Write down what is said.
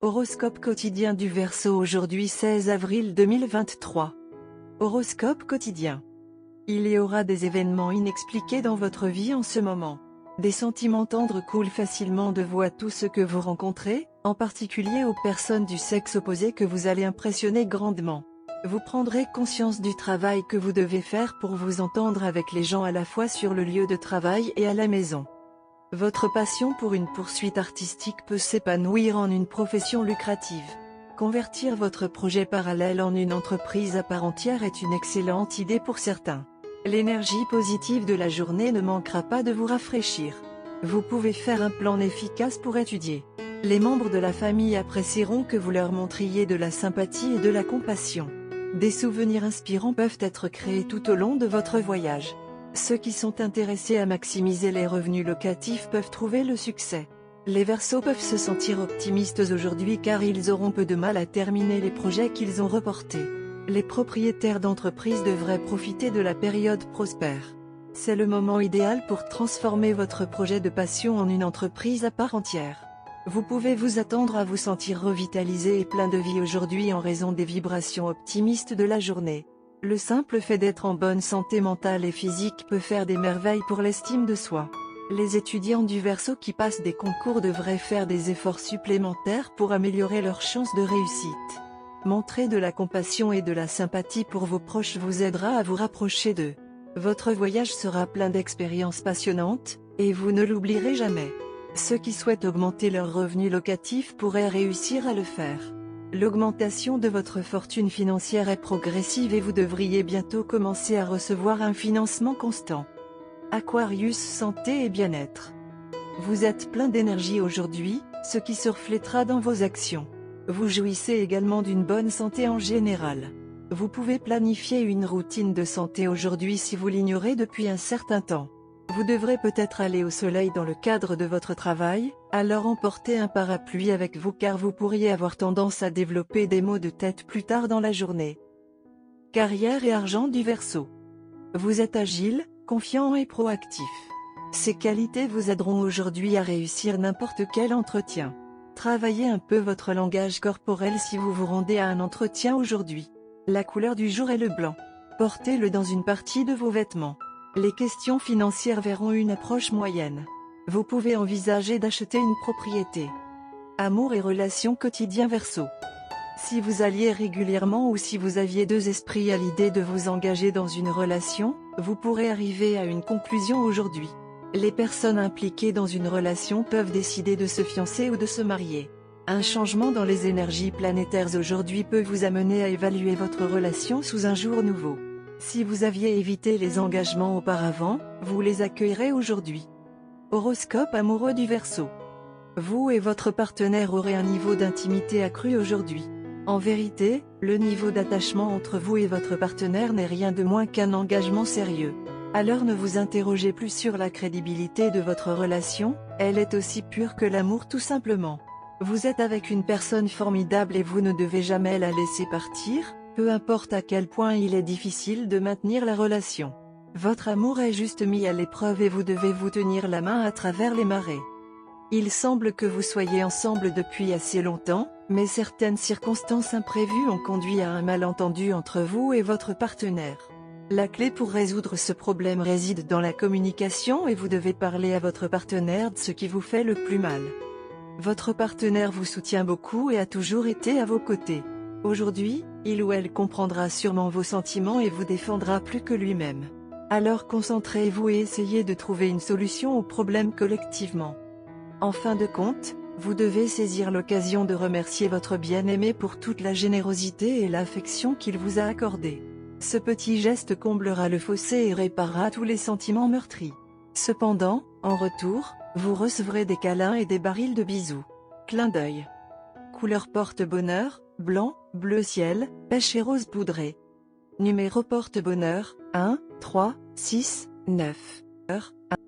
Horoscope quotidien du Verseau aujourd'hui 16 avril 2023. Horoscope quotidien. Il y aura des événements inexpliqués dans votre vie en ce moment. Des sentiments tendres coulent facilement de vous à tous ceux que vous rencontrez, en particulier aux personnes du sexe opposé que vous allez impressionner grandement. Vous prendrez conscience du travail que vous devez faire pour vous entendre avec les gens à la fois sur le lieu de travail et à la maison. Votre passion pour une poursuite artistique peut s'épanouir en une profession lucrative. Convertir votre projet parallèle en une entreprise à part entière est une excellente idée pour certains. L'énergie positive de la journée ne manquera pas de vous rafraîchir. Vous pouvez faire un plan efficace pour étudier. Les membres de la famille apprécieront que vous leur montriez de la sympathie et de la compassion. Des souvenirs inspirants peuvent être créés tout au long de votre voyage. Ceux qui sont intéressés à maximiser les revenus locatifs peuvent trouver le succès. Les Verseaux peuvent se sentir optimistes aujourd'hui car ils auront peu de mal à terminer les projets qu'ils ont reportés. Les propriétaires d'entreprises devraient profiter de la période prospère. C'est le moment idéal pour transformer votre projet de passion en une entreprise à part entière. Vous pouvez vous attendre à vous sentir revitalisé et plein de vie aujourd'hui en raison des vibrations optimistes de la journée. Le simple fait d'être en bonne santé mentale et physique peut faire des merveilles pour l'estime de soi. Les étudiants du Verseau qui passent des concours devraient faire des efforts supplémentaires pour améliorer leurs chances de réussite. Montrer de la compassion et de la sympathie pour vos proches vous aidera à vous rapprocher d'eux. Votre voyage sera plein d'expériences passionnantes, et vous ne l'oublierez jamais. Ceux qui souhaitent augmenter leurs revenus locatifs pourraient réussir à le faire. L'augmentation de votre fortune financière est progressive et vous devriez bientôt commencer à recevoir un financement constant. Aquarius santé et bien-être. Vous êtes plein d'énergie aujourd'hui, ce qui se reflétera dans vos actions. Vous jouissez également d'une bonne santé en général. Vous pouvez planifier une routine de santé aujourd'hui si vous l'ignorez depuis un certain temps. Vous devrez peut-être aller au soleil dans le cadre de votre travail, alors emportez un parapluie avec vous car vous pourriez avoir tendance à développer des maux de tête plus tard dans la journée. Carrière et argent du Verseau. Vous êtes agile, confiant et proactif. Ces qualités vous aideront aujourd'hui à réussir n'importe quel entretien. Travaillez un peu votre langage corporel si vous vous rendez à un entretien aujourd'hui. La couleur du jour est le blanc. Portez-le dans une partie de vos vêtements. Les questions financières verront une approche moyenne. Vous pouvez envisager d'acheter une propriété. Amour et relations quotidien Verseau. Si vous alliez régulièrement ou si vous aviez deux esprits à l'idée de vous engager dans une relation, vous pourrez arriver à une conclusion aujourd'hui. Les personnes impliquées dans une relation peuvent décider de se fiancer ou de se marier. Un changement dans les énergies planétaires aujourd'hui peut vous amener à évaluer votre relation sous un jour nouveau. Si vous aviez évité les engagements auparavant, vous les accueillerez aujourd'hui. Horoscope amoureux du Verseau. Vous et votre partenaire aurez un niveau d'intimité accru aujourd'hui. En vérité, le niveau d'attachement entre vous et votre partenaire n'est rien de moins qu'un engagement sérieux. Alors ne vous interrogez plus sur la crédibilité de votre relation, elle est aussi pure que l'amour tout simplement. Vous êtes avec une personne formidable et vous ne devez jamais la laisser partir, peu importe à quel point il est difficile de maintenir la relation. Votre amour est juste mis à l'épreuve et vous devez vous tenir la main à travers les marées. Il semble que vous soyez ensemble depuis assez longtemps, mais certaines circonstances imprévues ont conduit à un malentendu entre vous et votre partenaire. La clé pour résoudre ce problème réside dans la communication et vous devez parler à votre partenaire de ce qui vous fait le plus mal. Votre partenaire vous soutient beaucoup et a toujours été à vos côtés. Aujourd'hui, il ou elle comprendra sûrement vos sentiments et vous défendra plus que lui-même. Alors concentrez-vous et essayez de trouver une solution au problème collectivement. En fin de compte, vous devez saisir l'occasion de remercier votre bien-aimé pour toute la générosité et l'affection qu'il vous a accordée. Ce petit geste comblera le fossé et réparera tous les sentiments meurtris. Cependant, en retour, vous recevrez des câlins et des barils de bisous. Clin d'œil. Couleur porte-bonheur, blanc, bleu ciel, pêche et rose poudré. Numéro porte-bonheur, 1, 3, 6, 9. Heure,